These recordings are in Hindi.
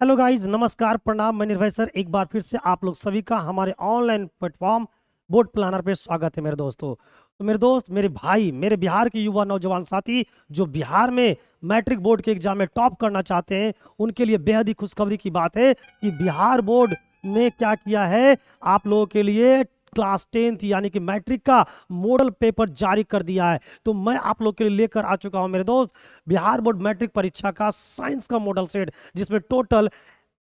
हेलो गाइस, नमस्कार, प्रणाम। मैं निर्भय सर एक बार फिर से आप लोग सभी का हमारे ऑनलाइन प्लेटफॉर्म बोर्ड प्लानर पे स्वागत है मेरे दोस्तों। तो मेरे दोस्त, मेरे भाई, मेरे बिहार के युवा नौजवान साथी जो बिहार में मैट्रिक बोर्ड के एग्जाम में टॉप करना चाहते हैं, उनके लिए बेहद ही खुशखबरी की बात है कि बिहार बोर्ड ने क्या किया है, आप लोगों के लिए क्लास 10th यानी कि मैट्रिक का मॉडल पेपर जारी कर दिया है। तो मैं आप लोग के लिए लेकर आ चुका हूं मेरे दोस्त बिहार बोर्ड मैट्रिक परीक्षा का साइंस का मॉडल सेट, जिसमें टोटल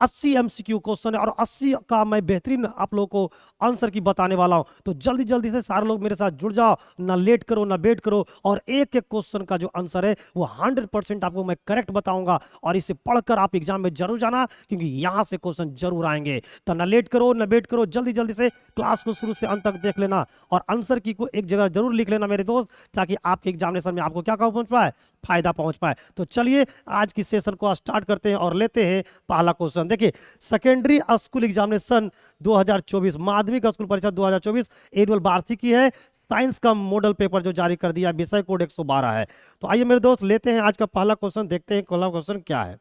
80 एमसीक्यू क्वेश्चन है और 80 का मैं बेहतरीन आप लोगों को आंसर की बताने वाला हूं। तो जल्दी जल्दी से सारे लोग मेरे साथ जुड़ जाओ, ना लेट करो ना वेट करो, और एक एक क्वेश्चन का जो आंसर है वो 100% आपको मैं करेक्ट बताऊंगा, और इसे पढ़कर आप एग्जाम में जरूर जाना, क्योंकि यहां से क्वेश्चन जरूर आएंगे। तो ना लेट करो ना वेट करो, जल्दी जल्दी से क्लास को शुरू से अंत तक देख लेना और आंसर की को एक जगह जरूर लिख लेना मेरे दोस्त, ताकि आपके एग्जामिनेशन में आपको क्या पहुंच पाए, फायदा पहुंच पाए। तो चलिए आज की सेशन को स्टार्ट करते हैं और लेते हैं पहला क्वेश्चन। देखिए, सेकेंडरी स्कूल एग्जामिनेशन 2024 माध्यमिक स्कूल परीक्षा 2024 एनुअल वार्षिकी है, साइंस का मॉडल पेपर जो जारी कर दिया, विषय कोड 112 है। तो आइए मेरे दोस्त लेते हैं आज का पहला क्वेश्चन, देखते हैं पहला क्वेश्चन क्या है।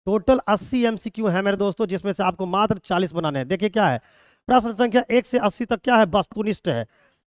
टोटल 80 एमसीक्यू है मेरे दोस्तों, जिसमें से आपको मात्र 40 बनाने हैं। देखिए क्या है, प्रश्न संख्या 1 से 80 तक क्या है, वस्तुनिष्ठ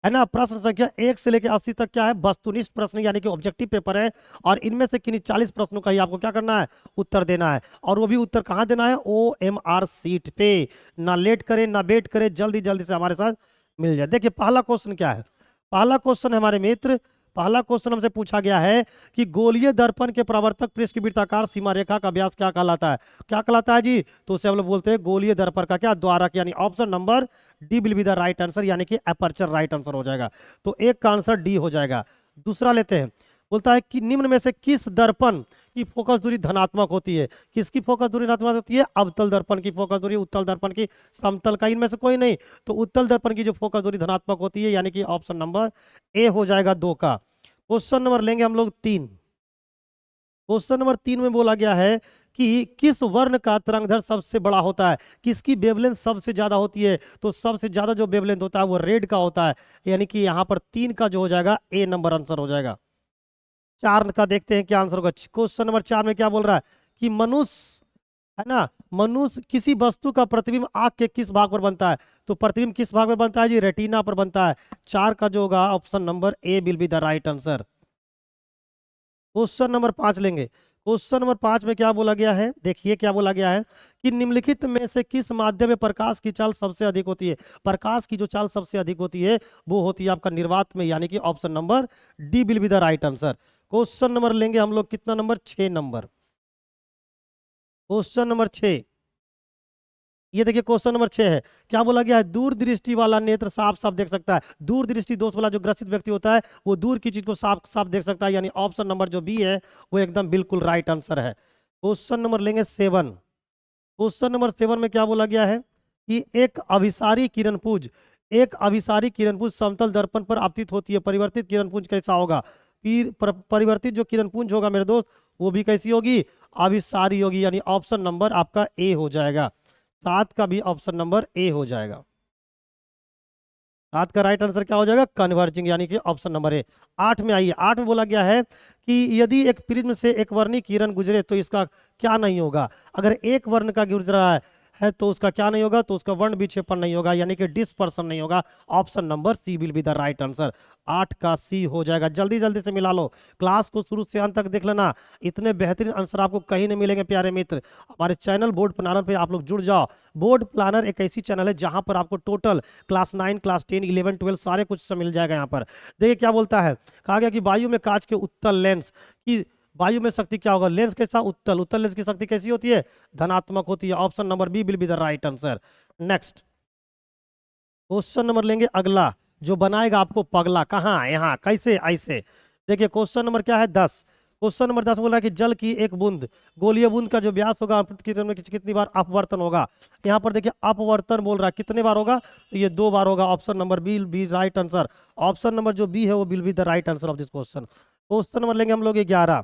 है ना। प्रश्न संख्या 1 से लेकर 80 तक क्या है, वस्तुनिष्ठ प्रश्न यानी कि ऑब्जेक्टिव पेपर है, और इनमें से किन्हीं 40 प्रश्नों का ही आपको क्या करना है, उत्तर देना है। और वो भी उत्तर कहाँ देना है, OMR सीट पे। ना लेट करें ना वेट करें, जल्दी जल्दी से हमारे साथ मिल जाए। देखिए पहला क्वेश्चन क्या है, पहला क्वेश्चन है हमारे मित्र, पहला क्वेश्चन हमसे पूछा गया है कि गोलीय दर्पण के परावर्तक पृष्ठ की वृत्ताकार सीमा रेखा का व्यास क्या कहलाता है। क्या कहलाता है जी, तो उसे हम लोग बोलते हैं गोलीय दर्पण का क्या, द्वारक, यानी option number D will be the right answer, यानी कि अपर्चर राइट आंसर हो जाएगा। तो एक का आंसर डी हो जाएगा। दूसरा लेते हैं, बोलता है कि निम्न में से किस दर्पण की फोकस दूरी धनात्मक होती है। किसकी फोकस दूरी धनात्मक होती है, अवतल दर्पण की फोकस दूरी, उत्तल दर्पण की, समतल का, इनमें से कोई नहीं। तो उत्तल दर्पण की जो फोकस दूरी धनात्मक होती है, यानी कि ऑप्शन नंबर ए हो जाएगा 2 का। क्वेश्चन नंबर लेंगे हम लोग 3। क्वेश्चन नंबर 3 में बोला गया है कि किस वर्ण का तरंगधर सबसे बड़ा होता है, किसकी वेवलेंथ सबसे ज्यादा होती है। तो सबसे ज्यादा जो वेवलेंथ होता है वो रेड का होता है, यानी कि यहां पर 3 का जो हो जाएगा ए नंबर आंसर हो जाएगा। 4 का देखते हैं क्या आंसर होगा। क्वेश्चन नंबर 4 में क्या बोल रहा है कि मनुष्य, है ना, मनुष्य किसी वस्तु का प्रतिबिंब आंख के किस भाग पर बनता है। तो प्रतिबिंब किस भाग पर बनता है जी, रेटिना पर बनता है। 4 का जो होगा option number A will be the right answer. Question number 5 लेंगे। क्वेश्चन नंबर 5 में क्या बोला गया है, देखिए क्या बोला गया है कि निम्नलिखित में से किस माध्यम में प्रकाश की चाल सबसे अधिक होती है। प्रकाश की जो चाल सबसे अधिक होती है वो होती है आपका निर्वात में, यानी कि option number D will be the right answer. Question number लेंगे हम लोग कितना नंबर, 6 नंबर। क्वेश्चन नंबर 6, ये देखिए क्वेश्चन नंबर 6 है। क्या बोला गया है, दूर दृष्टि वाला नेत्र साफ साफ देख सकता है। दूर दृष्टि दोष वाला जो ग्रसित व्यक्ति होता है वो दूर की चीज को साफ साफ देख सकता है, यानी ऑप्शन नंबर जो बी है वो एकदम बिल्कुल राइट आंसर है। क्वेश्चन नंबर लेंगे 7। क्वेश्चन नंबर 7 में क्या बोला गया है कि एक अभिसारी किरणपुंज, एक अभिसारी किरणपुंज समतल दर्पण पर आपतित होती है, परिवर्तित किरणपुंज कैसा होगा। परिवर्तित जो किरणपुंज होगा मेरे दोस्त वो भी कैसी होगी, अभिसारी होगी, यानी ऑप्शन नंबर आपका ए हो जाएगा। 7 का भी ऑप्शन नंबर ए हो जाएगा। 7 का राइट आंसर क्या हो जाएगा, कन्वर्जिंग, यानी कि ऑप्शन नंबर ए। 8 में आइए, 8 में बोला गया है कि यदि एक प्रिज्म से एक वर्णी किरण गुजरे तो इसका क्या नहीं होगा। अगर एक वर्ण का गुजर रहा है तो उसका क्या नहीं होगा, तो उसका वर्ण विक्षेपण नहीं होगा, यानी कि डिस्पर्सन नहीं होगा। Option number C will be the right answer. 8 का सी हो जाएगा। जल्दी जल्दी से मिला लो, क्लास को शुरू से अंत तक देख लेना, इतने बेहतरीन आंसर आपको कहीं नहीं मिलेंगे प्यारे मित्र। हमारे चैनल बोर्ड प्लानर पे आप लोग जुड़ जाओ। बोर्ड प्लानर एक ऐसी चैनल है जहां पर आपको टोटल क्लास 9 क्लास 10 11 12 सारे कुछ से मिल जाएगा। यहाँ पर देखिए क्या बोलता है, कहा गया कि वायु में कांच के उत्तल लेंस की वायु में शक्ति क्या होगा, लेंस कैसा, उत्तल, उत्तल लेंस की शक्ति कैसी होती है, धनात्मक होती है। Option number B will be the right answer. Next question number लेंगे अगला, जो बनाएगा आपको पगला, कहाँ, यहाँ, कैसे, ऐसे। देखिए क्वेश्चन नंबर क्या है, 10। क्वेश्चन नंबर 10 बोल रहा है कि जल की एक बूंद, गोलीय बूंद का जो व्यास होगा कितनी बार अपवर्तन होगा। यहाँ पर देखिए अपवर्तन बोल रहा है, कितने बार होगा, तो ये 2 बार होगा। Option number B will be right answer. Option number जो बी है वो will be the right answer of this question. Question number लेंगे हम लोग 11।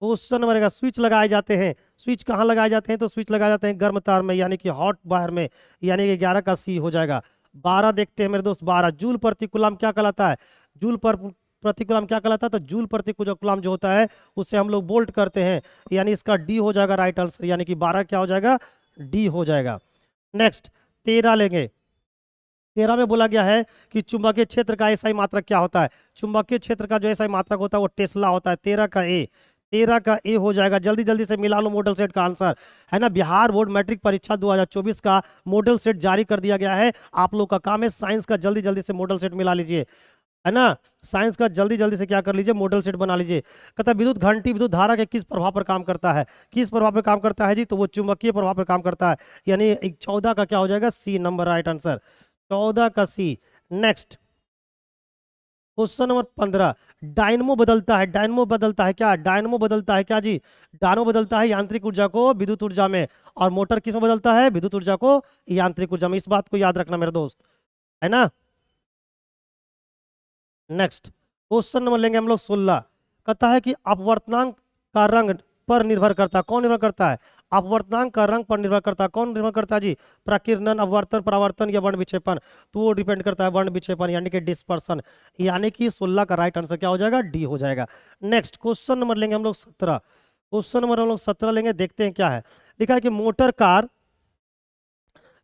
क्वेश्चन नंबर का स्विच लगाए जाते हैं, स्विच कहाँ लगाए जाते हैं, तो स्विच लगाए जाते हैं गर्म तार में, यानी कि हॉट वायर में, यानी कि 11 का सी हो जाएगा। 12 देखते हैं मेरे दोस्त, 12 जूल प्रति कूलम क्या कहलाता है, जूल पर प्रति कूलम क्या कहलाता है, तो जूल प्रति कूलम जो होता है उससे हम लोग बोल्ट करते हैं, यानी इसका डी हो जाएगा राइट आंसर, यानी कि 12 क्या हो जाएगा, डी हो जाएगा। नेक्स्ट 13 लेंगे। 13 में बोला गया है कि चुंबकीय क्षेत्र का एसआई मात्रक क्या होता है, चुंबकीय क्षेत्र का जो एसआई मात्रक होता है वो टेस्ला होता है। 13 का ए हो जाएगा। जल्दी जल्दी से मिला लो मॉडल सेट का आंसर, है ना। बिहार बोर्ड मैट्रिक परीक्षा 2024 का मॉडल सेट जारी कर दिया गया है। आप लोग का काम है साइंस का जल्दी जल्दी से मॉडल सेट मिला लीजिए, है ना। साइंस का जल्दी जल्दी से क्या कर लीजिए, मॉडल सेट बना लीजिए। कहता है विद्युत घंटी विद्युत धारा के किस प्रभाव पर काम करता है, किस प्रभाव पर काम करता है जी, तो वो चुंबकीय प्रभाव पर काम करता है, यानी 14 का क्या हो जाएगा, सी नंबर राइट आंसर, 14 का सी। नेक्स्ट क्वेश्चन नंबर 15, डायनमो बदलता है, डायनमो बदलता है क्या, डायनमो बदलता है क्या जी, डायनमो बदलता है यांत्रिक ऊर्जा को विद्युत ऊर्जा में, और मोटर किस में बदलता है, विद्युत ऊर्जा को यांत्रिक ऊर्जा में। इस बात को याद रखना मेरे दोस्त, है ना। नेक्स्ट क्वेश्चन नंबर लेंगे हम लोग 16। कहता है कि अपवर्तनांक का रंग पर निर्भर करता है, कौन निर्भर करता है, अपवर्तनांक का रंग पर निर्भर करता है, कौन निर्भर करता है जी, प्रकीर्णन, अपवर्तन, परावर्तन या वर्ण विक्षेपण, तो वो डिपेंड करता है वर्ण विक्षेपण यानी कि डिस्पर्सन, यानी कि 16 का राइट आंसर क्या हो जाएगा, डी हो जाएगा। नेक्स्ट क्वेश्चन नंबर लेंगे हम लोग 17। क्वेश्चन नंबर हम लोग 17 लेंगे, देखते हैं क्या है। लिखा है कि मोटर कार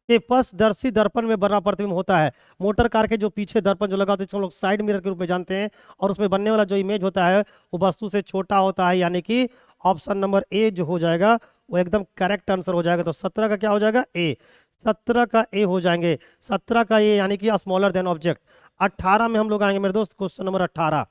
के पथदर्शी दर्पण में बना प्रतिबिंब होता है, मोटर कार के जो पीछे दर्पण जो लगा होता है जिसे हम लोग साइड मिरर के रूप में जानते हैं, और उसमें बनने वाला जो इमेज होता है वो वस्तु से छोटा होता है, यानी कि ऑप्शन नंबर ए जो हो जाएगा वो एकदम करेक्ट आंसर हो जाएगा। तो 17 का क्या हो जाएगा, ए, 17 का ए हो जाएंगे, 17 का ए यानी कि स्मॉलर देन ऑब्जेक्ट। 18 में हम लोग आएंगे मेरे दोस्त, क्वेश्चन नंबर 18।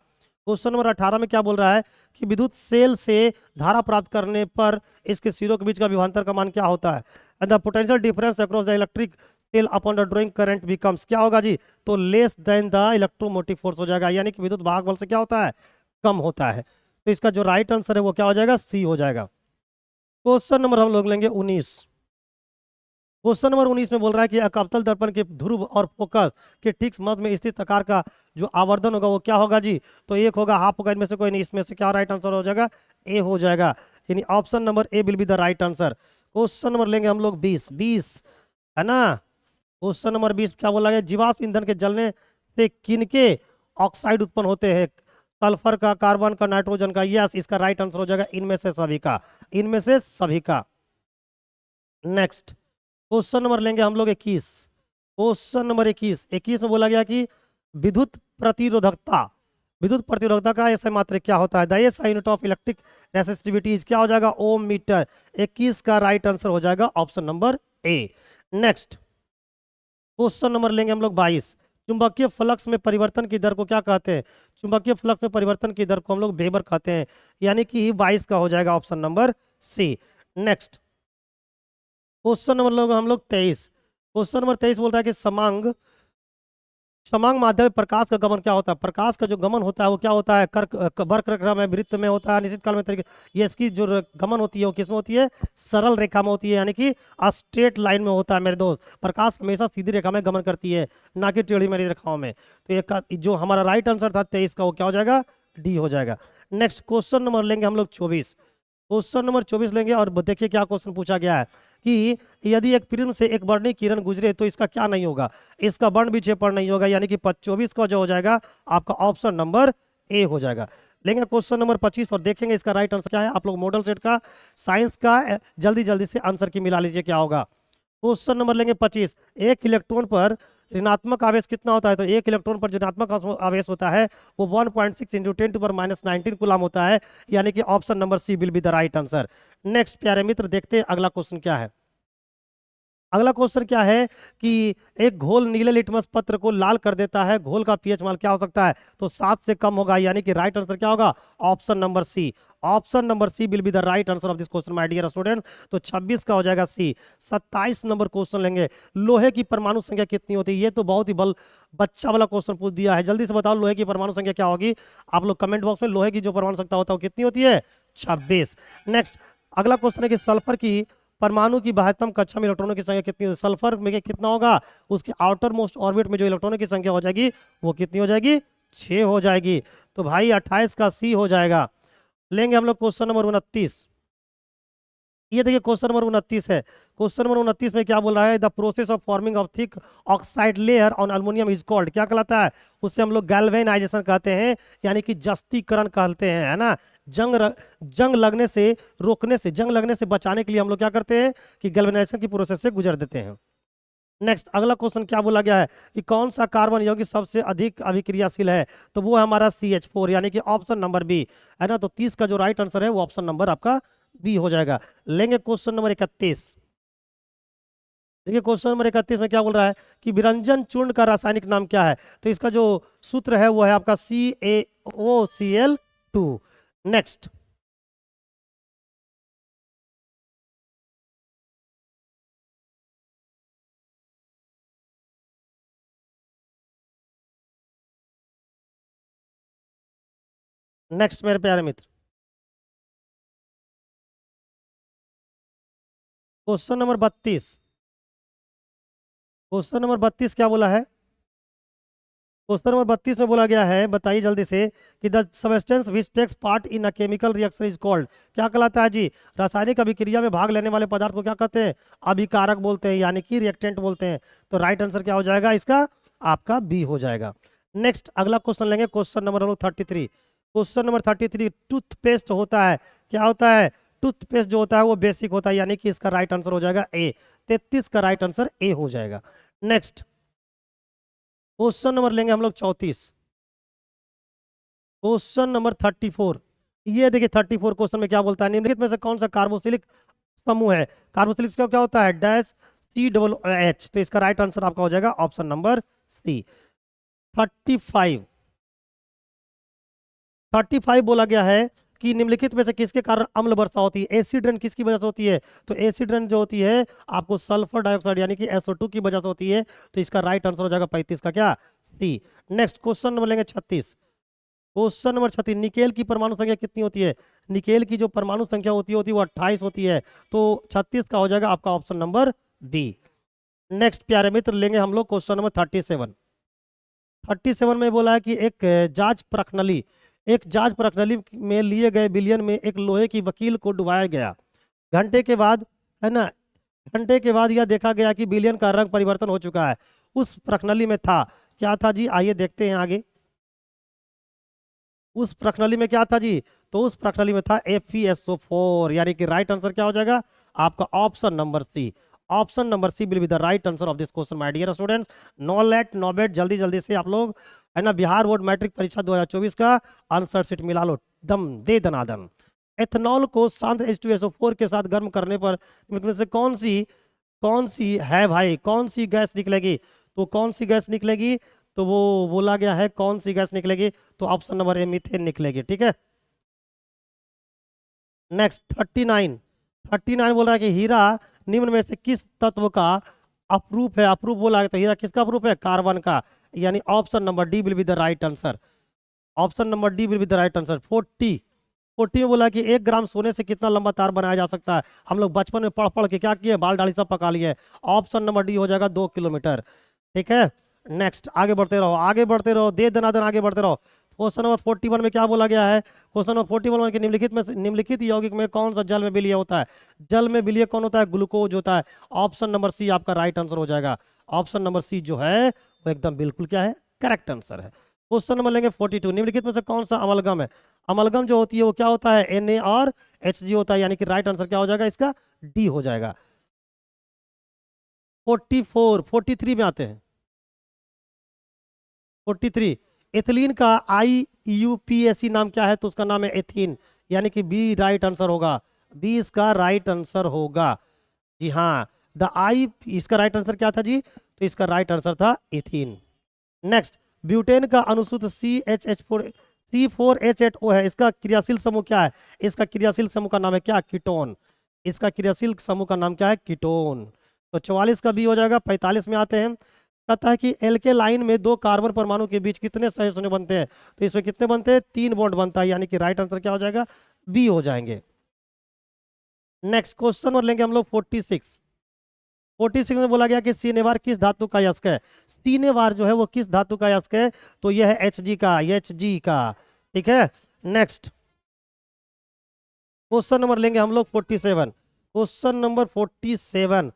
क्वेश्चन नंबर 18 में क्या बोल रहा है कि विद्युत सेल से धारा प्राप्त करने पर इसके सिरों के बीच का विभवांतर का मान क्या होता है, and the potential difference across the electric cell upon the drawing current becomes, क्या होगा जी, तो less than the electromotive force हो जाएगा, यानी कि विद्युत भाग बल से क्या होता है, कम होता है। तो इसका जो राइट आंसर है वो क्या हो जाएगा, सी हो जाएगा। क्वेश्चन नंबर हम लोग लेंगे 19। क्वेश्चन नंबर 19 में बोल रहा है कि एक अवतल दर्पण के ध्रुव और फोकस के ठीक मध्य में स्थित आकार का जो आवर्धन होगा वो क्या होगा जी, तो एक होगा, हाफ होगा, इनमें से कोई नहीं, इसमें से क्या राइट आंसर हो जाएगा, ए हो जाएगा, यानी option number A will be the right answer. Question number लेंगे हम लोग 20, है ना। क्वेश्चन नंबर 20 क्या बोला गया, जीवाश्म ईंधन के जलने से किनके ऑक्साइड उत्पन्न होते हैं, सल्फर का, कार्बन का, नाइट्रोजन का, यस इसका राइट आंसर हो जाएगा इनमें से सभी का, इनमें से सभी का। नेक्स्ट क्वेश्चन नंबर लेंगे हम लोग 21। क्वेश्चन नंबर 21 में बोला गया कि विद्युत प्रतिरोधकता, विद्युत प्रतिरोधकता का ऐसा मात्रक क्या होता है, the SI unit of electric resistivities क्या हो जाएगा, ओम मीटर। 21 का राइट आंसर हो जाएगा option number A. Next question number लेंगे हम लोग 22। चुंबकीय फ्लक्स में परिवर्तन की दर को क्या कहते हैं, चुंबकीय फ्लक्स में परिवर्तन की दर को हम लोग वेबर कहते हैं, यानी कि 22 का हो जाएगा option number C. Next question number लोग हम लोग 23। क्वेश्चन नंबर 23 बोलता है कि समांग माध्यम में प्रकाश का गमन क्या होता है, प्रकाश का जो गमन होता है वो क्या होता है, वक्र में, वृत्त में होता है, निश्चित काल में तरीके, ये इसकी जो गमन होती है वो किसमें होती है, सरल रेखा में होती है, यानी कि स्ट्रेट लाइन में होता है मेरे दोस्त। प्रकाश हमेशा सीधी रेखा में गमन करती है, ना कि टेढ़ी मेढ़ी रेखाओं में। तो ये जो हमारा राइट आंसर था 23 का वो क्या हो जाएगा, डी हो जाएगा। नेक्स्ट क्वेश्चन नंबर लेंगे हम लोग 24। क्वेश्चन नंबर 24 लेंगे और देखिए क्या क्वेश्चन पूछा गया है कि यदि एक प्रिज्म से एक वर्णीय किरण गुजरे तो इसका क्या नहीं होगा, इसका वर्ण विक्षेपण नहीं होगा, यानी कि 24 का जो हो जाएगा आपका ऑप्शन नंबर ए हो जाएगा। लेंगे क्वेश्चन नंबर 25 और देखेंगे इसका राइट आंसर क्या है। आप लोग मॉडल सेट का साइंस का जल्दी जल्दी से आंसर की मिला लीजिए क्या होगा। क्वेश्चन नंबर लेंगे 25। एक इलेक्ट्रॉन पर ऋणात्मक आवेश कितना होता है, तो एक इलेक्ट्रॉन पर जो ऋणात्मक आवेश होता है वो 1.6 इंटू 10⁻⁹ कूलम होता है, यानी कि option number C will be the right answer. Next प्यारे मित्र देखते हैं अगला क्वेश्चन क्या है। अगला क्वेश्चन क्या है कि एक घोल नीले लिटमस पत्र को लाल कर देता है, घोल का पीएच मान क्या हो सकता है, तो 7 से कम होगा, यानी कि राइट आंसर क्या होगा, option number C. Option number C will be the right answer of this question my dear student. तो 26 का हो जाएगा सी। 27 नंबर क्वेश्चन लेंगे, लोहे की परमाणु संख्या कितनी होती है, ये तो बहुत ही बच्चा वाला क्वेश्चन पूछ दिया है। जल्दी से बताओ लोहे की परमाणु संख्या क्या होगी, आप लोग कमेंट बॉक्स में लोहे की जो परमाणु संख्या होता है वो कितनी होती है, 26। नेक्स्ट अगला क्वेश्चन है कि सल्फर की परमाणु की बाह्यतम कक्षा में इलेक्ट्रॉनों की संख्या कितनी होगी, सल्फर में कितना होगा, उसके आउटर मोस्ट ऑर्बिट में जो इलेक्ट्रॉनों की संख्या हो जाएगी वो कितनी हो जाएगी, 6 हो जाएगी। तो भाई 28 का सी हो जाएगा। लेंगे हम लोग क्वेश्चन नंबर 29। ये देखिए क्वेश्चन नंबर 29 है। क्वेश्चन नंबर 29 में क्या बोल रहा है, the process of forming of thick oxide layer on aluminium is called, क्या कहलाता है, उसे हम लोग गैल्वेनाइजेशन कहते हैं, यानी कि जस्तीकरण कहते हैं, है ना। जंग लगने से रोकने से, जंग लगने से बचाने के लिए हम लोग क्या करते हैं कि गैल्वेनाइजेशन की प्रोसेस से गुजर देते हैं। नेक्स्ट अगला क्वेश्चन क्या बोला गया है कि कौन सा कार्बन यौगिक सबसे अधिक अभिक्रियाशील है, तो वो है हमारा CH4, यानी कि ऑप्शन नंबर बी, है ना। तो 30 का जो राइट आंसर है वो ऑप्शन नंबर आपका बी हो जाएगा। लेंगे क्वेश्चन नंबर 31। देखिए क्वेश्चन नंबर 31 में क्या बोल रहा है कि विरंजन चूर्ण का रासायनिक नाम क्या है, तो इसका जो सूत्र है वो है आपका CaOCl2। नेक्स्ट नेक्स्ट मेरे प्यारे मित्र, क्वेश्चन नंबर 32। क्वेश्चन नंबर 32 क्या बोला है, क्वेश्चन नंबर 32 में बोला गया है, बताइए जल्दी से, कि the substance which takes part in a chemical reaction is called, क्या कहलाता है जी, रासायनिक अभिक्रिया में भाग लेने वाले पदार्थ को क्या कहते हैं, अभिकारक बोलते हैं, यानी कि रिएक्टेंट बोलते हैं। तो राइट आंसर क्या हो जाएगा इसका, आपका बी हो जाएगा। नेक्स्ट अगला क्वेश्चन लेंगे, question number 33। Question number 33, toothpaste होता है, क्या होता है, टूथपेस्ट जो होता है वो बेसिक होता है, यानी कि इसका राइट आंसर हो जाएगा ए। 33 का राइट आंसर ए हो जाएगा। नेक्स्ट क्वेश्चन नंबर लेंगे हम लोग 34। क्वेश्चन नंबर 34, ये देखिए 34 क्वेश्चन में क्या बोलता है, निम्नलिखित में से कौन सा कार्बोक्सिलिक समूह है, कार्बोक्सिलिक का क्या होता है, डैश COOH, तो इसका राइट आंसर आपका हो जाएगा ऑप्शन नंबर सी। 35, 35 बोला गया है कि निम्नलिखित में से किसके कारण अम्ल वर्षा होती है, एसिड रेन किसकी वजह से होती है, तो एसिड रेन जो होती है आपको सल्फर डाइऑक्साइड यानी कि SO2 की वजह से होती है, तो इसका राइट आंसर हो जाएगा 35 का क्या, सी। नेक्स्ट क्वेश्चन नंबर लेंगे 36। क्वेश्चन नंबर 36, निकेल की परमाणु संख्या कितनी होती है, निकेल की जो परमाणु संख्या होती है वो 28 होती है, तो 36 का हो जाएगा आपका ऑप्शन नंबर बी। नेक्स्ट प्यारे मित्र लेंगे हम लोग क्वेश्चन नंबर 37। 37 में बोला है कि एक जांच प्रणाली में लिए गए विलियन में एक लोहे की वकील को डुबाया गया, घंटे के बाद, है ना, घंटे के बाद यह देखा गया कि विलियन का रंग परिवर्तन हो चुका है, उस प्रणाली में था, क्या था जी, आइए देखते हैं आगे। उस प्रणाली में क्या था जी, तो उस प्रणाली में था FeSO4, यानी कि राइट आंसर क्या हो जाएगा आपका option number C. Option number C will be the right answer of this question my dear students. No late no bet, जल्दी जल्दी से आप लोग, है ना, बिहार बोर्ड मैट्रिक परीक्षा 2024 का आंसर शीट मिला लो, दम दे दनादन। एथेनॉल को शांत H2SO4 के साथ गर्म करने पर इनमें से कौन सी है भाई, कौन सी गैस निकलेगी, तो कौन सी गैस निकलेगी, तो वो बोला गया है कौन सी गैस निकलेगी, तो ऑप्शन नंबर ए मीथेन निकलेगी, ठीक है। नेक्स्ट 39, 39 बोल रहा है कि हीरा निम्न में से किस तत्व का अपरूप है, अपरूप बोला है, तो हीरा किसका अपरूप है, कार्बन का, यानी option number D will be the right answer. Option number D will be the right answer. 40 में बोला कि 1 ग्राम सोने से कितना लंबा तार बनाया जा सकता है, हम लोग बचपन में पढ़ पढ़ के क्या किए, बाल दाढ़ी सब पका लिए, ऑप्शन नंबर डी हो जाएगा 2 किलोमीटर, ठीक है। नेक्स्ट आगे बढ़ते रहो, आगे बढ़ते रहो, दे दनादन आगे बढ़ते रहो। क्वेश्चन नंबर 41 में क्या बोला गया है, क्वेश्चन नंबर 41 में कि निम्नलिखित यौगिक में कौन सा जल में विलीय होता है, जल में विलीय कौन होता है, ग्लूकोज होता है, ऑप्शन नंबर सी आपका राइट आंसर हो जाएगा। ऑप्शन नंबर सी जो है वो एकदम बिल्कुल क्या है, करेक्ट आंसर है। क्वेश्चन नंबर लेंगे 42, निम्नलिखित में से कौन सा अमलगम है, अमलगम जो होती है वो क्या होता है, Na और Hg होता है, यानी कि राइट आंसर क्या हो जाएगा इसका, डी हो जाएगा। 43 में आते हैं। 43, एथिलीन का IUPAC नाम क्या है, तो उसका नाम है एथीन, यानी कि बी राइट आंसर होगा, बी इसका राइट आंसर होगा, जी हाँ। द आई इसका राइट आंसर क्या था जी, तो इसका राइट आंसर था एथीन। नेक्स्ट ब्यूटेन का अनुसूत्र C4H8O है, इसका क्रियाशील समूह क्या है, इसका क्रियाशील समूह का नाम है क्या, कीटोन, इसका क्रियाशील समूह का नाम क्या है, कीटोन। तो 44 का बी हो जाएगा। 45 में आते हैं, कहता है कि एल्केलाइन में 2 कार्बन परमाणु के बीच कितने सहसंयोजक बनते हैं, तो इसमें कितने बनते हैं, 3 बॉन्ड बनता है, यानी कि राइट आंसर क्या हो जाएगा, बी हो जाएंगे। नेक्स्ट क्वेश्चन और लेंगे हम लोग 46। 46 में बोला गया कि सीनेवार किस धातु का अयस्क है, सीनेवार जो है वो किस धातु का अयस्क है, तो यह है Hg का, ठीक है। नेक्स्ट क्वेश्चन नंबर लेंगे हम लोग 47। क्वेश्चन नंबर 47,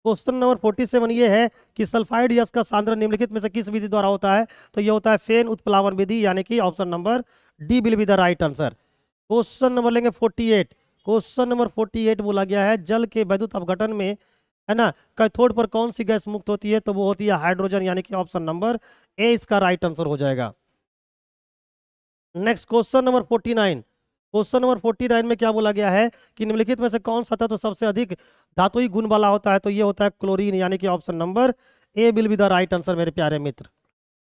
क्वेश्चन नंबर 47 ये है कि सल्फाइड यश का सांद्रण निम्नलिखित में से किस विधि द्वारा होता है? तो ये होता है फेन उत्प्लावन विधि, यानी कि option number D will be the right answer. Question number लेंगे 48, क्वेश्चन नंबर 48 बोला गया है जल के वैद्युत अपघटन में, है ना, कैथोड पर कौन सी गैस मुक्त होती है? तो वो होती है हाइड्रोजन, यानी कि ऑप्शन नंबर ए इसका राइट आंसर हो जाएगा। Next question number 49, question number 49 में क्या बोला गया है कि निम्नलिखित में से कौन सा तत्व सबसे अधिक धातुई गुण वाला होता है? तो ये होता है क्लोरीन, यानी कि option number A will be the right answer मेरे प्यारे मित्र।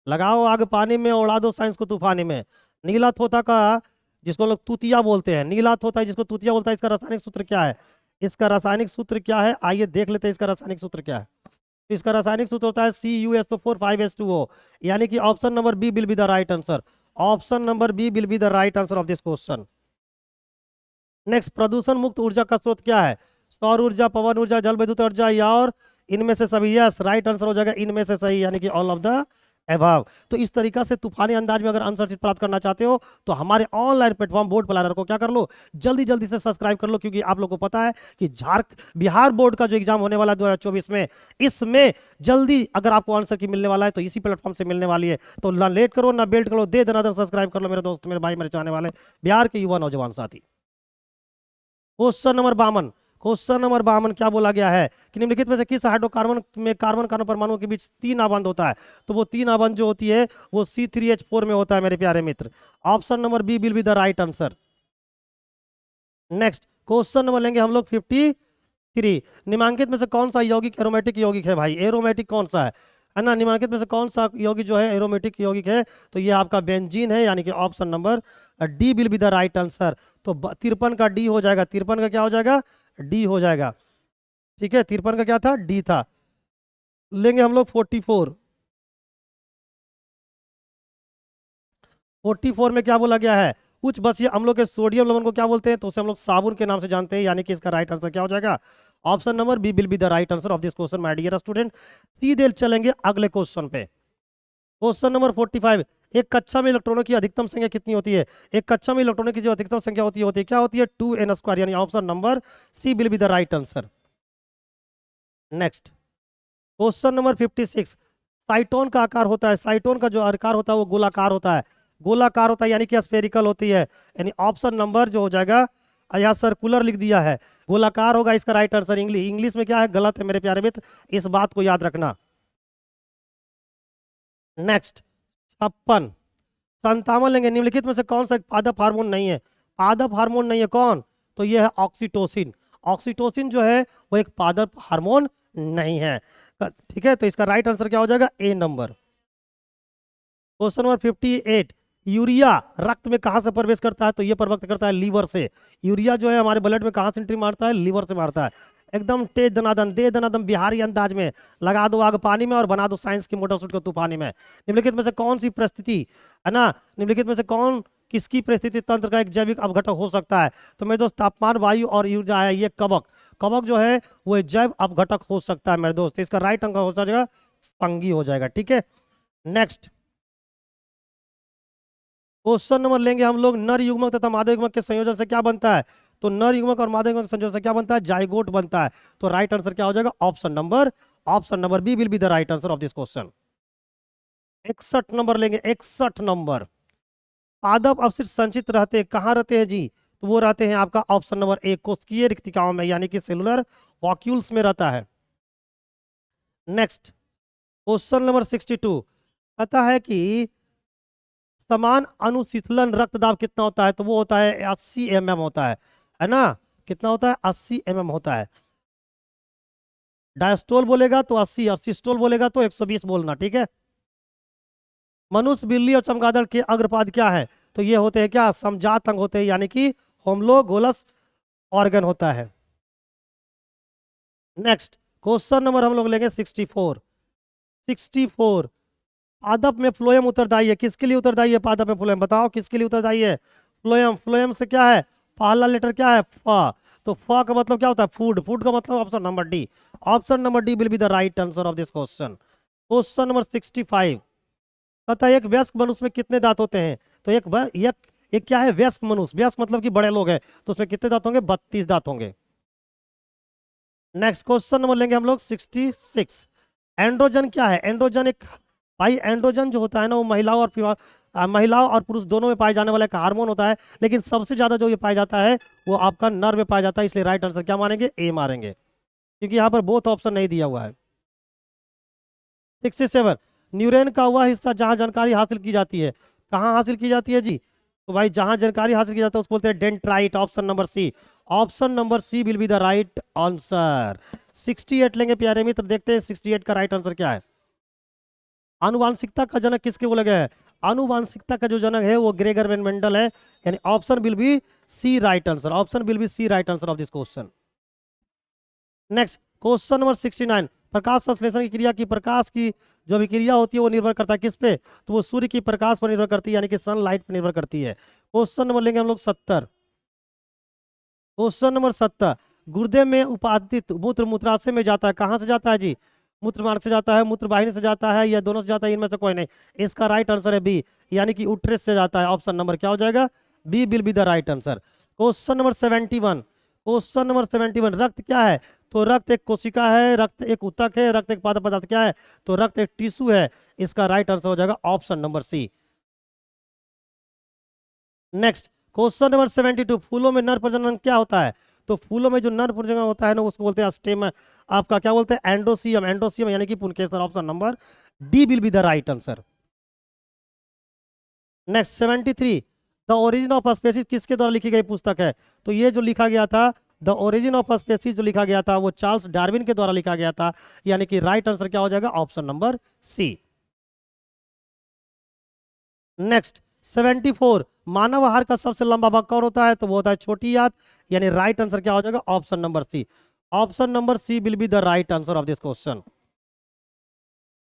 लगाओ आग पानी में, उड़ा दो साइंस को तूफानी में। नीला तोता का, जिसको लोग तूतिया बोलते हैं, नीला तोता है जिसको तूतिया बोलता है, इसका रासायनिक सूत्र क्या है? इसका रासायनिक सूत्र क्या है? आइए देख लेते हैं इसका रासायनिक सूत्र क्या है। तो इसका रासायनिक सूत्र होता है CuSO4 5H2O, यानी कि option number B will be the right answer. Option number B will be the right answer of this question. Next, प्रदूषण मुक्त ऊर्जा का स्रोत क्या है? सौर ऊर्जा, पवन ऊर्जा, जल विद्युत ऊर्जा, या और इनमें से सभी? यस, राइट आंसर हो जाएगा इनमें से सही, यानी कि ऑल ऑफ द अबव। तो इस तरीका से तूफानी अंदाज में अगर आंसर शीट प्राप्त करना चाहते हो तो हमारे ऑनलाइन प्लेटफॉर्म बोर्ड प्लानर को क्या कर लो, जल्दी जल्दी से सब्सक्राइब कर लो, क्योंकि आप लोग को पता है कि बिहार बोर्ड का जो एग्जाम होने वाला है 2024 में, इसमें जल्दी अगर आपको आंसर की मिलने वाला है तो इसी प्लेटफॉर्म से मिलने वाली है। तो ना लेट करो ना बेल्ट करो, दे दनादन सब्सक्राइब कर लो मेरे दोस्त, मेरे भाई, मेरे चाहने वाले बिहार के युवा नौजवान साथी। क्वेश्चन नंबर 52, क्वेश्चन नंबर 52 क्या बोला गया है कि निम्नलिखित में से किस हाइड्रोकार्बन में कार्बन कार्बन परमाणुओं के बीच 3 आबंध होता है? तो वो 3 आबंध जो होती है वो C3H4 में होता है मेरे प्यारे मित्र। Option number B will be the right answer. Next question number लेंगे हम लोग 53, निम्नलिखित में से कौन सा यौगिक एरोमेटिक यौगिक है? भाई एरोमेटिक कौन सा है ना, निम्नलिखित में से कौन सा यौगिक जो है एरोमेटिक यौगिक है? तो ये आपका बेंजीन है, यानी कि option number D will be the right answer. तो 53 का डी हो जाएगा, 53 का क्या हो जाएगा? डी हो जाएगा। ठीक है, 53 का क्या था? डी था। लेंगे हम लोग 44, 44 में क्या बोला गया है? उच्च बसीय अम्लों के सोडियम लवण को क्या बोलते हैं? तो उसे हम लोग साबुन के नाम से जानते हैं, यानी कि इसका राइट आंसर क्या हो जाएगा? Option number B will be the right answer of this question my dear student. सीधे चलेंगे अगले क्वेश्चन पे। क्वेश्चन नंबर 45, एक कक्षा में इलेक्ट्रॉनों की अधिकतम संख्या कितनी होती है? एक कक्षा में इलेक्ट्रॉनों की जो अधिकतम संख्या होती है क्या होती है? 2n², यानी option number C will be the right answer. Next question number 56, cyton का आकार होता है, साइटोन का जो आकार होता है वो गोलाकार होता है, गोलाकार होता है, यानी कि स्फेरिकल होती है, यानी ऑप्शन नंबर जो हो जाएगा, यहाँ सर्कुलर लिख दिया है, गोलाकार होगा इसका राइट आंसर। इंग्लिश में क्या है? गलत है मेरे प्यारे मित्र, इस बात को याद रखना। नेक्स्ट 56, 57 लेंगे, निम्नलिखित में से कौन सा एक पादप हार्मोन नहीं है? पादप हार्मोन नहीं है कौन? तो यह है ऑक्सीटोसिन। ऑक्सीटोसिन जो है वो एक पादप हार्मोन नहीं है। ठीक है, तो इसका राइट आंसर क्या हो जाएगा? ए नंबर। क्वेश्चन नंबर 58, यूरिया रक्त में कहां से प्रवेश करता है? तो ये प्रवेश करता है लीवर से। यूरिया जो है हमारे ब्लड में कहां से एंट्री मारता है? लीवर से मारता है। एकदम तेज दनादन दे दनादन बिहारी अंदाज में लगा दो आग पानी में और बना दो साइंस की मोटर सूट को तूफानी में। निम्नलिखित में से कौन सी परिस्थिति, है ना, निम्नलिखित में से कौन किसकी परिस्थिति तंत्र का एक जैविक अपघटक हो सकता है? तो मेरे दोस्त तापमान, वायु और ऊर्जा है, ये कवक, कवक जो है वो जैव अपघटक हो सकता है मेरे दोस्त। इसका राइट आंसर हो जाएगा फंगी हो जाएगा। ठीक है, नेक्स्ट क्वेश्चन नंबर लेंगे हम लोग, नर युग्मक तथा मादा युग्मक के संयोजन से क्या बनता है? तो नर युग्मक और मादा युग्मक के संयोजन से क्या बनता है? जाइगोट बनता है। तो राइट आंसर क्या हो जाएगा? Option number B will be the right answer of this question. 61 number लेंगे, 61 नंबर, पादप अपशिष्ट संचित रहते कहाँ रहते हैं जी? तो वो रहते हैं आपका ऑप्शन नंबर ए, कोशिकीय रिक्तिकाओं में, यानी कि सेलुलर वॉक्यूल्स में रहता है। नेक्स्ट क्वेश्चन नंबर 62, पता है कि समान अनुशीतलन रक्तदाब कितना होता है? तो वो होता है 80 mm होता है ना, कितना होता है? 80 mm होता है। डायस्टोल बोलेगा तो 80 और सिस्टोल बोलेगा तो 120 बोलना। ठीक है, मनुष्य, बिल्ली और चमगादड़ के अग्रपाद क्या है? तो ये होते हैं क्या? समजात अंग होते हैं, यानी कि होम्लोगोलस ऑर्गन होता है। नेक्स्ट क्वेश्चन नंबर हम लोग लेंगे 64, 64, पादप में फ्लोएम उत्तरदायी है, किसके लिए उत्तरदायी है? पादप में फ्लोएम, बताओ किसके लिए उत्तरदायी है? फ्लोएम, फ्लोएम से क्या है? पहला लेटर क्या है? फ। तो फ का मतलब क्या होता है? फूड, फूड का मतलब option number D, option number D will be the right answer of this question. Question number 65, पता है एक वयस्क मनुष्य में कितने दांत होते हैं? तो एक क्या है? वयस्क मनुष्य, वयस्क मतलब कि बड़े लोग हैं, तो उसमें कितने दांत होंगे? 32 दांत होंगे। नेक्स्ट क्वेश्चन नंबर लेंगे हम लोग 66। एंड्रोजन क्या है? एंड्रोजन एक, भाई एंड्रोजन जो होता है ना वो महिलाओं और पुरुष दोनों में पाए जाने वाला एक हार्मोन होता है, लेकिन सबसे ज्यादा जो ये पाया जाता है वो आपका नर में पाया जाता है, इसलिए राइट आंसर क्या मानेंगे? ए मारेंगे, क्योंकि यहाँ पर बोथ ऑप्शन नहीं दिया हुआ है। 67। न्यूरॉन का वह हिस्सा जहां जानकारी हासिल की जाती है, कहाँ हासिल की जाती है जी? तो भाई जहां जानकारी हासिल की जाती है उसको बोलते हैं dendrite. Option number C, option number C will be the right answer. 68 लेंगे प्यारे मित्र, देखते हैं 68 का राइट आंसर क्या है। आनुवांशिकता का जनक किसके बोला गया है? आनुवांशिकता का जो जनक है वो ग्रेगर वेन मेंडल है, यानी option will be C right answer. Option will be C right answer of this question. Next question number 69। प्रकाश संश्लेषण की क्रिया की, प्रकाश की जो भी क्रिया होती है वो निर्भर करता है किस पे? तो वो सूर्य की प्रकाश पर निर्भर करती है, यानी कि सनलाइट पर निर्भर करती है। क्वेश्चन नंबर लेंगे हम लोग 70। Question number 70। गुर्दे में उपादित मूत्र मूत्राशय में जाता है, कहाँ से जाता है जी? मूत्र मार्ग से जाता है, मूत्र वाहिनी से जाता है, या दोनों से जाता है? इनमें से कोई नहीं। इसका राइट आंसर है बी, यानी कि उट्रेस से जाता है। ऑप्शन नंबर क्या हो जाएगा? B will be the right answer. Question number 71। Question number 71। रक्त क्या है? तो रक्त एक कोशिका है, रक्त एक ऊतक है, रक्त एक पादप पदार्थ क्या है? तो रक्त एक टिश्यू है। इसका राइट आंसर हो जाएगा option number C. Next question number 72। फूलों में नर प्रजनन क्या होता है? तो फूलों में जो नर प्रजनन होता है ना उसको बोलते हैं स्टेम, आपका क्या बोलते हैं? एंडोसियम। एंडोसियम यानी कि पुंकेसर। Option number D will be the right answer. Next 73। The origin of species किसके द्वारा लिखी गई पुस्तक है? तो ये जो लिखा गया था द ओरिजिन ऑफ स्पेसीज जो लिखा गया था वो चार्ल्स डार्विन के द्वारा लिखा गया था, यानी कि राइट आंसर क्या हो जाएगा? Option number C. नेक्स्ट 74। मानव आहार का सबसे लंबा भाग कौन होता है? तो वो होता है छोटी आंत, यानी राइट आंसर क्या हो जाएगा? Option number C. Option number C will be the right answer of this question.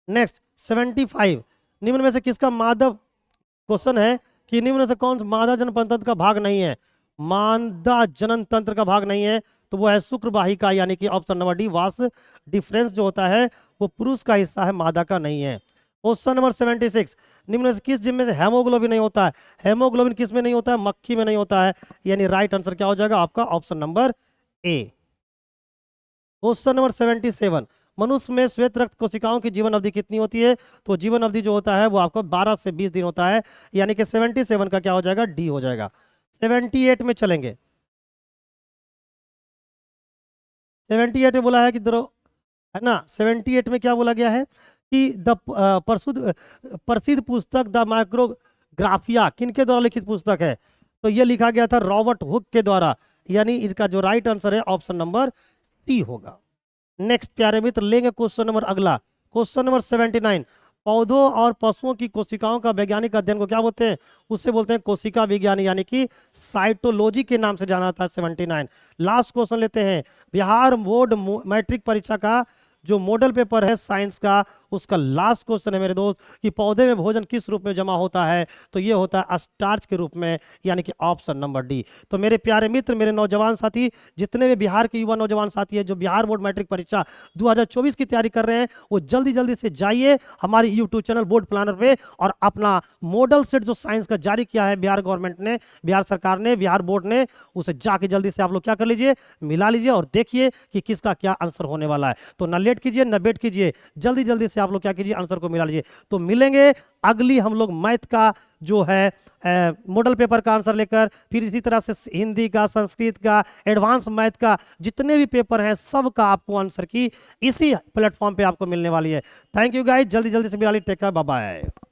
Next 75। निम्न में से किसका मादा, क्वेश्चन है कि निम्न में से कौन मादा जनन तंत्र का भाग नहीं है? मादा जनन तंत्र का भाग नहीं है तो वो है शुक्र वाहिका, यानी कि option number D vas deferens जो होता है वो पुरुष का हिस्सा है, मादा का नहीं है। Question number 76। निम्न में से किस जीव में से हेमोग्लोबिन नहीं होता है? हेमोग्लोबिन किस में नहीं होता है? मक्खी में नहीं होता है, यानी राइट आंसर क्या हो जाएगा आपका? Option number A. Question number 77। मनुष्य में श्वेत रक्त कोशिकाओं की जीवन अवधि कितनी होती है? तो जीवन अवधि जो होता है वो आपको 12 से 20 दिन होता है, यानी कि 77 का क्या हो जाएगा? डी हो जाएगा। 78 में चलेंगे। 78 में बोला है कि है ना, 78 में क्या बोला गया है कि द प्रसिद्ध पुस्तक द माइक्रोग्राफिया किनके द्वारा लिखित पुस्तक है? तो ये लिखा गया था रॉबर्ट हुक के द्वारा, यानी इसका जो राइट आंसर है ऑप्शन नंबर सी होगा। नेक्स्ट प्यारे मित्र लेंगे क्वेश्चन नंबर अगला, क्वेश्चन नंबर 79। पौधों और पशुओं की कोशिकाओं का वैज्ञानिक अध्ययन को क्या बोलते हैं? उससे बोलते हैं कोशिका विज्ञान, यानी कि साइटोलॉजी के नाम से जाना था। 79। लास्ट क्वेश्चन लेते हैं। बिहार बोर्ड मैट्रिक परीक्षा का जो मॉडल पेपर है साइंस का, उसका लास्ट क्वेश्चन है मेरे दोस्त कि पौधे में भोजन किस रूप में जमा होता है? तो ये होता है स्टार्च के रूप में, यानी कि ऑप्शन नंबर डी। तो मेरे प्यारे मित्र, मेरे नौजवान साथी, जितने भी बिहार के युवा नौजवान साथी हैं जो बिहार बोर्ड मैट्रिक परीक्षा 2024 की तैयारी कर रहे हैं, वो जल्दी जल्दी से जाइए हमारे यूट्यूब चैनल बोर्ड प्लानर पे और अपना मॉडल सेट जो साइंस का जारी किया है बिहार गवर्नमेंट ने, बिहार सरकार ने, बिहार बोर्ड ने, उसे जाके जल्दी से आप लोग क्या कर लीजिए, मिला लीजिए और देखिए कि किसका क्या आंसर होने वाला है। तो न लेट कीजिए न वेट कीजिए, जल्दी जल्दी से आप लोग क्या कीजिए, आंसर को मिला लीजिए। तो मिलेंगे अगली हम लोग मैथ का जो है मॉडल पेपर का आंसर लेकर, फिर इसी तरह से हिंदी का, संस्कृत का, एडवांस मैथ का जितने भी पेपर हैं सब का आपको आंसर की इसी प्लेटफॉर्म पे आपको मिलने वाली है। थैंक यू गाइस, जल्दी जल्दी से मिला लीजिए। Take care, bye bye.